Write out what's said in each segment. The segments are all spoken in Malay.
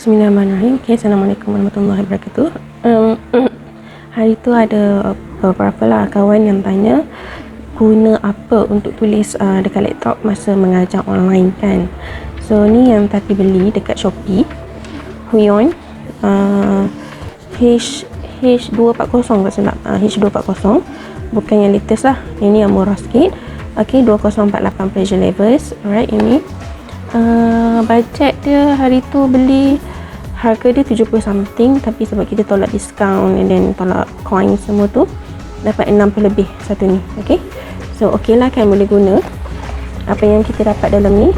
Bismillahirrahmanirrahim. Okay, Assalamualaikum warahmatullahi wabarakatuh. Hari tu ada beberapa lah kawan yang tanya guna apa untuk tulis dekat laptop masa mengajar online kan. So ni yang tadi beli dekat Shopee, Huion H240 tak silap, H240, bukan yang latest lah, ini yang murah sikit. Okay, 2048 pressure levels. Alright, ini budget dia hari tu beli harga dia 70 something, tapi sebab kita tolak discount and then tolak coin semua tu, dapat 60 lebih satu ni. Okay, so ok lah kan, boleh guna apa yang kita dapat dalam ni.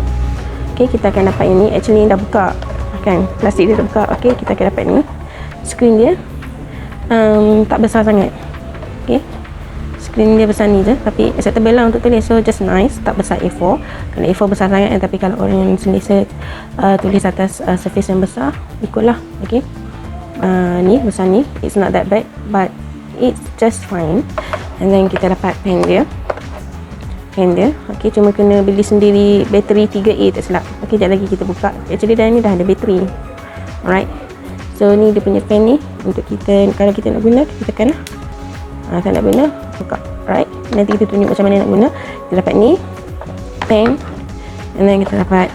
Ok, kita akan dapat yang ni. Actually ni dah buka kan, plastik dia dah buka. Ok, kita akan dapat ni. Screen dia tak besar sangat. Ok, screen dia besar ni je, tapi acceptable lah untuk tulis. So just nice, tak besar A4. Kalau A4 besar sangat kan, tapi kalau orang yang selesa tulis atas surface yang besar, ikutlah. Ok, ni besar ni, it's not that bad, but it's just fine. And then kita dapat pen dia. Ok, cuma kena beli sendiri bateri 3A tak silap. Ok, sekejap lagi kita buka. Actually dah ni dah ada bateri. Alright, so ni dia punya pen ni, untuk kita kalau kita nak guna, kita tekan lah. Kalau nak guna, buka. Alright, nanti kita tunjuk macam mana nak guna. Kita dapat ni pen, and then kita dapat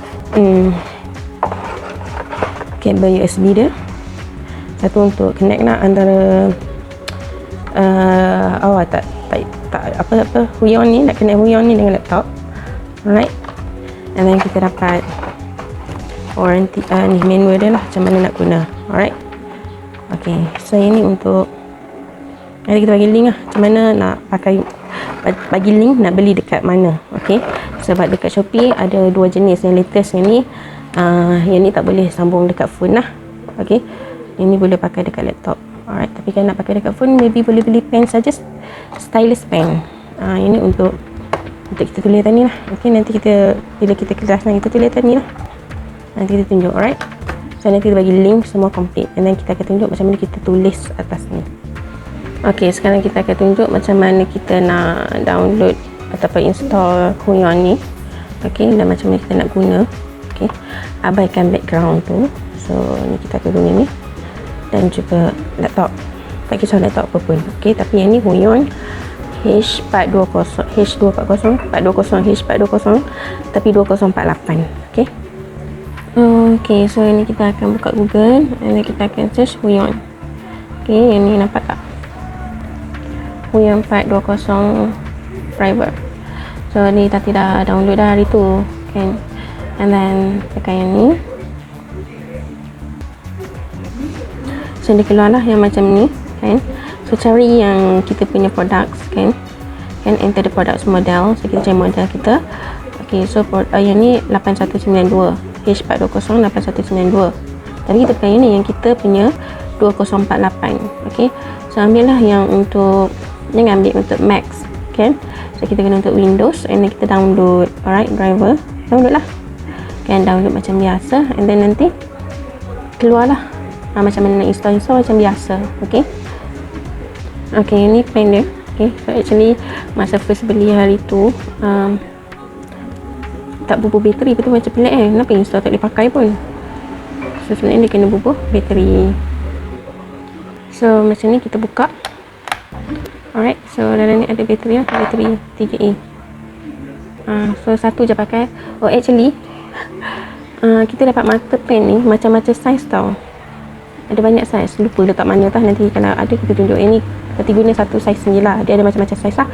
kabel USB dia, satu untuk connect lah antara Huion ni, nak connect Huion ni dengan laptop. Alright, and then kita dapat warranty, ni manual dia lah, macam mana nak guna. Alright, ok, so ini untuk, nanti kita bagi link lah macam mana nak pakai, bagi link nak beli dekat mana. Ok, sebab dekat Shopee ada dua jenis, yang latest yang ni, yang ni tak boleh sambung dekat phone lah. Ok, ini boleh pakai dekat laptop. Alright, tapi kalau nak pakai dekat phone, maybe boleh beli pen saja, stylus pen. Ini untuk kita tulis tadi lah. Ok, nanti kita, bila kita kelas kita tulis tadi lah, nanti kita tunjuk. Alright, so nanti kita bagi link semua complete, and then kita akan tunjuk macam mana kita tulis atas ni. Ok, sekarang kita akan tunjuk macam mana kita nak download ataupun install Huion ni. Ok, dan macam mana kita nak guna. Ok, abaikan background tu. So ni kita akan guna ni, dan juga laptop, tak kisah laptop apa pun. Ok, tapi yang ni Huion H420, tapi 2048. Ok, ok, so ini kita akan buka Google, dan kita akan search Huion. Ok, yang ni nampak tak, Huion 420 private. So ni tadi dah download dah hari tu kan, and then tekan yang ni, so dia keluar lah yang macam ni kan. So cari yang kita punya products kan, enter the products model. So kita cari model kita. Ok, so yang ni 8192, H420 8192, tapi kita pakai yang ni, yang kita punya 2048. Ok, so ambil lah yang untuk, jangan ambil untuk Max kan. So kita kena untuk Windows, and then kita download. Alright, driver, download lah kan, download macam biasa, and then nanti keluar lah macam mana nak install macam biasa. Ok, ok, ni pen dia. Ok, so actually masa first beli hari tu tak bubuh bateri, betul macam pelik kenapa install tak boleh pakai pun. So sebenarnya dia kena bubuh bateri. So macam ni kita buka. Alright, so dalam ni ada bateri lah, bateri 3A. So satu je pakai. Oh actually kita dapat mata pen ni macam-macam saiz tau, ada banyak saiz, lupa letak mana tah, nanti kalau ada kita tunjuk. Ini kita guna satu saiz ni lah, dia ada macam-macam saiz lah,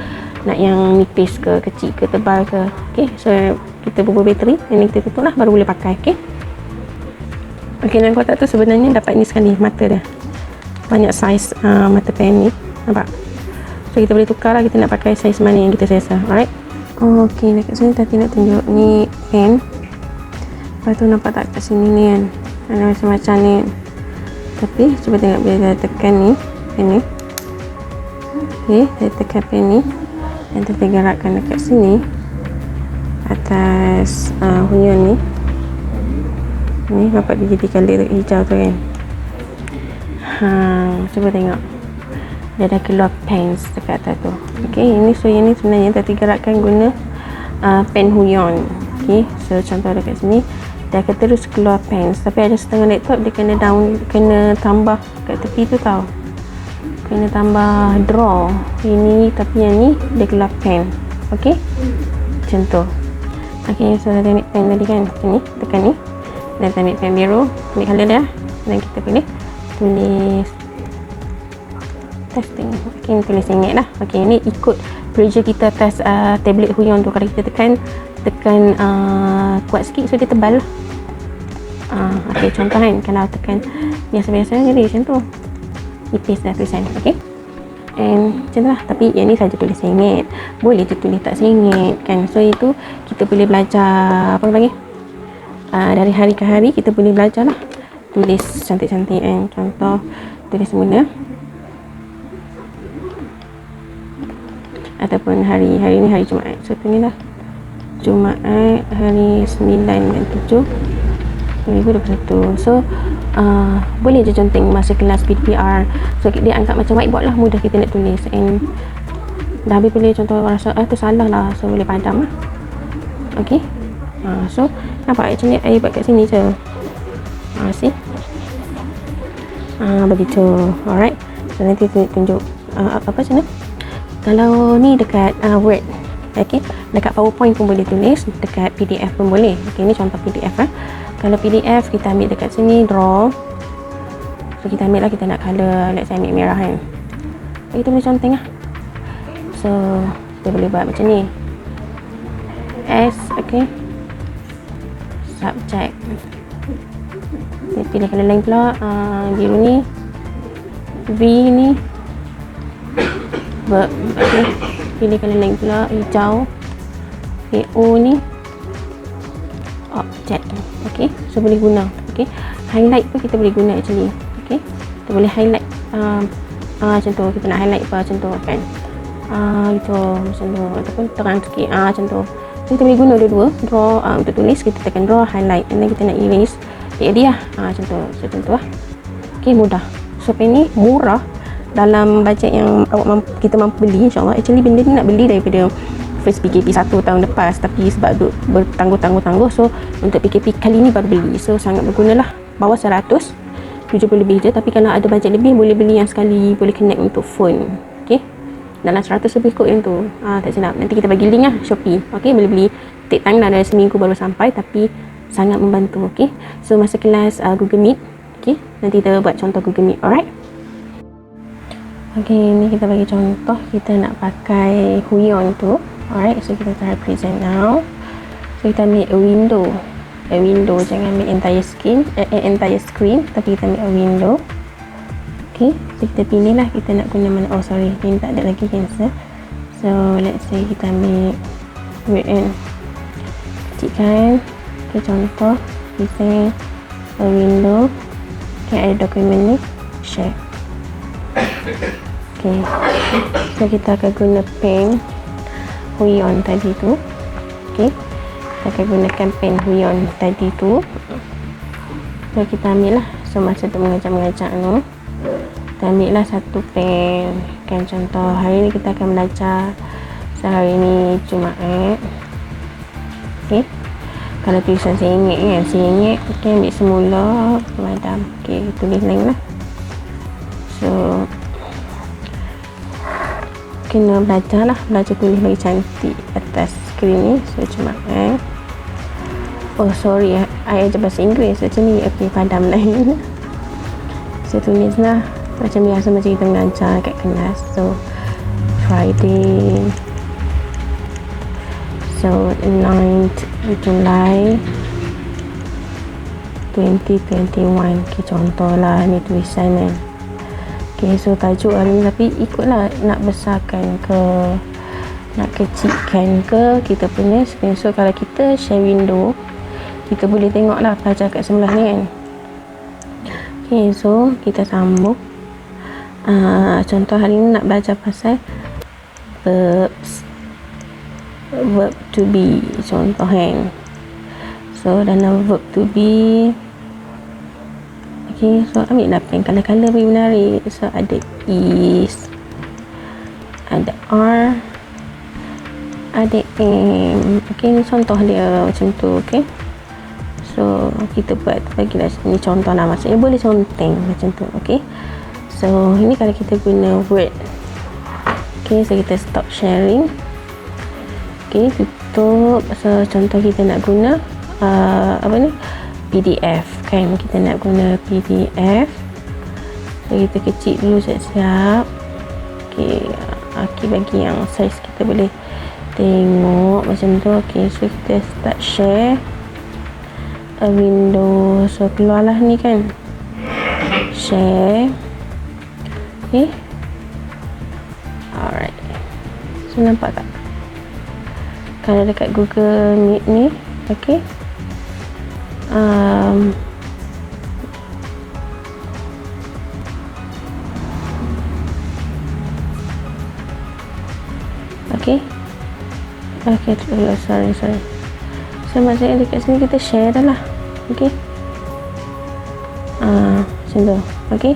nak yang nipis ke, kecil ke, tebal ke. Ok, so kita bubuh bateri, ini kita tutup lah, baru boleh pakai. Ok, ok, dan kotak tu sebenarnya dapat ni sekali mata dia, banyak saiz mata pen ni, nampak. So kita boleh tukar lah, kita nak pakai saiz mana yang kita selesa. Alright, ok, dekat sini tadi nak tunjuk ni pen. Lepas tu nampak tak kat sini ni kan, ada macam-macam ni kan. Tapi cuba tengok bila saya tekan ni pen ni. Ok, saya tekan pen ni, dan kita gerakkan dekat sini atas Huion ni. Ni nampak dia jadi colour hijau tu kan. Cuba tengok, dia dah keluar pens dekat atas tu. Ok, ini so yang ni sebenarnya tadi gerakkan guna pen Huion. Ok, so contoh dekat sini dia akan terus keluar pens. Tapi ada setengah laptop dia kena tambah kat tepi tu tau, kena tambah draw ini, tapi yang ni dia keluar pen. ok, macam tu. ok, so dah ambil pen tadi kan, macam ni, tekan ni, dan kita ambil pen biru, ambil colour dia, dan kita boleh tulis testing. ok, ni tulis ringgit lah. ok, ni ikut pressure kita atas tablet Huion tu. Kalau kita tekan kuat sikit, so dia tebal lah. ok, contoh kan, kalau tekan biasa-biasa jadi macam tu, nipis dah tulisan. ok, and macam tu lah. Tapi yang ni saja tulis RM1, boleh je tulis tak RM1 kan. So itu kita boleh belajar apa panggil, dari hari ke hari kita boleh belajar lah tulis cantik-cantik kan. Contoh tulis semula, ataupun hari ni hari Jumaat, so tu ni lah Jumaat hari 9 dan 7 2021. So boleh je conteng masa kelas PDPR. So dia anggap macam whiteboard lah, mudah kita nak tulis. And dah habis boleh contoh rasa tu salah lah, so boleh padam lah. ok, so nampak macam ni, air buat kat sini je. See, begitu. alright, so nanti tunjuk apa macam mana. Kalau ni dekat Word, ok, dekat PowerPoint pun boleh tulis, dekat PDF pun boleh. ok, ni contoh PDF lah. Kalau PDF kita ambil dekat sini draw, so kita ambil lah, kita nak colour, let's say ambil merah kan, kita boleh conteng lah. So kita boleh buat macam ni, S, ok, subject, kita pilih colour lain pula, biru ni, V ni verb, ok, pilih colour lain pula, hijau, O ni object. ok, so boleh guna. ok, highlight pun kita boleh guna actually. ok, kita boleh highlight macam tu, kita nak highlight apa macam tu kan, gitu macam tu, ataupun terang sikit macam tu. So kita boleh guna dua-dua, draw untuk tulis, kita tekan draw, highlight, and then kita nak erase dia lah, macam tu. So macam tu lah. ok, mudah. So pen ni murah dalam bajet yang kita mampu beli, insyaAllah. Actually benda ni nak beli daripada first PKP 1 tahun lepas, tapi sebab duk bertangguh-tangguh, so untuk PKP kali ni baru beli. So sangat berguna lah, bawah 100, 70 lebih je. Tapi kalau ada bajet lebih, boleh beli yang sekali boleh connect untuk phone. ok, dalam 100 lebih kot yang tu, tak silap. Nanti kita bagi link lah, Shopee. ok, boleh beli, take time dah, ada seminggu baru sampai, tapi sangat membantu. ok, so masa kelas Google Meet, ok, nanti kita buat contoh Google Meet. alright. ok, ni kita bagi contoh, kita nak pakai Huion tu. alright, so kita try present now. So kita ambil a window, jangan ambil entire screen, tapi kita ambil a window. ok, so kita pilih lah kita nak guna mana. Oh sorry, ni tak ada lagi cancel. So let's say kita ambil weekend, kecilkan. ok, contoh present a window. ok, ada dokumen ni, share. ok, so kita akan guna pen Huion tadi tu. ok, kita akan gunakan pen Huion tadi tu. So kita ambil lah, so masa tu mengajar tu, kita ambil lah satu pen kan. Contoh hari ni kita akan belajar, sehari ni Jumaat. ok, kalau tulisan RM1 kan, RM1. ok, ambil semula madam. ok, tulis lain lah. So kena belajar tulis lagi cantik atas skrin ni. So Jumaat. Oh sorry, I ajar bahasa Inggeris macam ni. ok, padam lain. So tulis lah macam biasa, macam kita mengajar kat kelas. So Friday, so 9th July 2021. ok, contoh lah ni tulisan kan. ok, so tajuk hari ni, tapi ikutlah nak besarkan ke nak kecilkan ke kita punya screen. So kalau kita share window, kita boleh tengok lah pelajar kat sebelah ni kan. ok, so kita sambung. Contoh hari ni nak belajar pasal verb to be, contoh kan. So dalam verb to be, ok, so ambil lah pen, colour-colour bagi menarik. So ada is, ada are, ada am. ok, ni contoh dia macam tu. ok, so So kita buat bagilah ni contoh lah, maksudnya boleh conteng macam tu. Okay, so ini kalau kita guna Word. Okay, so kita stop sharing. Okay, tutup. So contoh kita nak guna PDF kan, kita nak guna PDF. So kita kecil dulu siap-siap. Okay, bagi yang size kita boleh tengok macam tu. Okay, so kita start share a window. So keluarlah ni kan, share. Okay, alright. So nampak tak kalau dekat Google Meet ni? Okay, okay, sorry. So maksudnya dekat sini kita share dah lah. Okay, macam tu. Okay,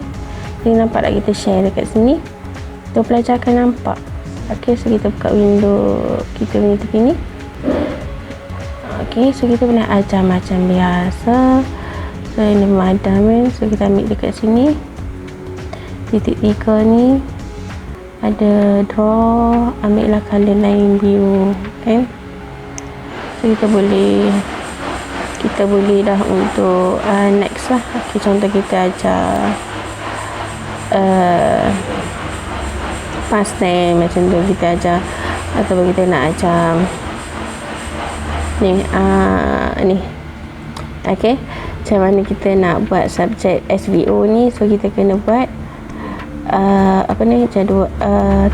jadi nampak tak kita share dekat sini? Tu pelajar akan nampak. Okay, so kita buka window kita punya tepi ni. Okay, so kita boleh ajar macam biasa. So ini madam kan, so kita ambil dekat sini titik 3 ni, ada draw, ambil lah color line biru kan. So kita boleh dah untuk next lah. Okay, contoh kita ajar past tense macam tu kita ajar, ataupun kita nak ajar ni okay, macam mana kita nak buat subjek SVO ni. So kita kena buat jadual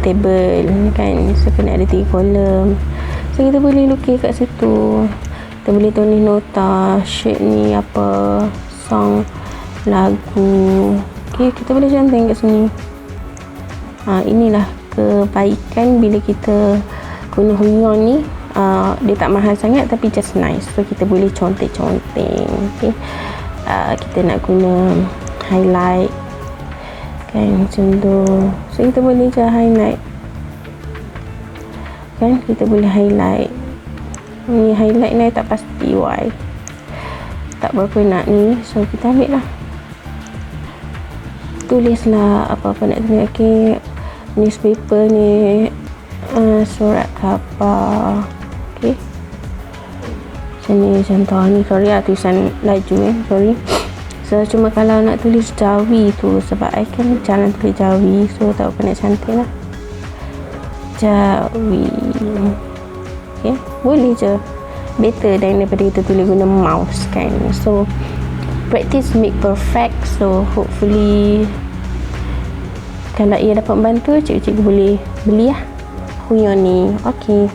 table kan. So kena ada 3 kolom. So kita boleh lukis kat situ, kita boleh tulis nota, sheet ni apa, song, lagu. Okay, kita boleh conteng kat sini. Inilah kebaikan bila kita guna Huion ni. Dia tak mahal sangat tapi just nice. So kita boleh conteng-conteng. Okay, kita nak guna highlight kan macam tu. So kita boleh je highlight kan, kita boleh highlight. Ni highlight ni tak pasti why, tak berapa nak ni. So kita ambil lah, tulislah apa-apa nak tulis. Okay, newspaper ni, surat khabar. Okay, macam ni contoh ni. Sorry lah tulisan laju sorry. So cuma kalau nak tulis Jawi tu, sebab I kan jalan tulis Jawi, so tak apa nak cantik lah Jawi. Okay, boleh je, better daripada kita tulis guna mouse kan. So practice make perfect. So hopefully kalau ia dapat membantu, cikgu-cikgu boleh beli lah Huion ni. Okay.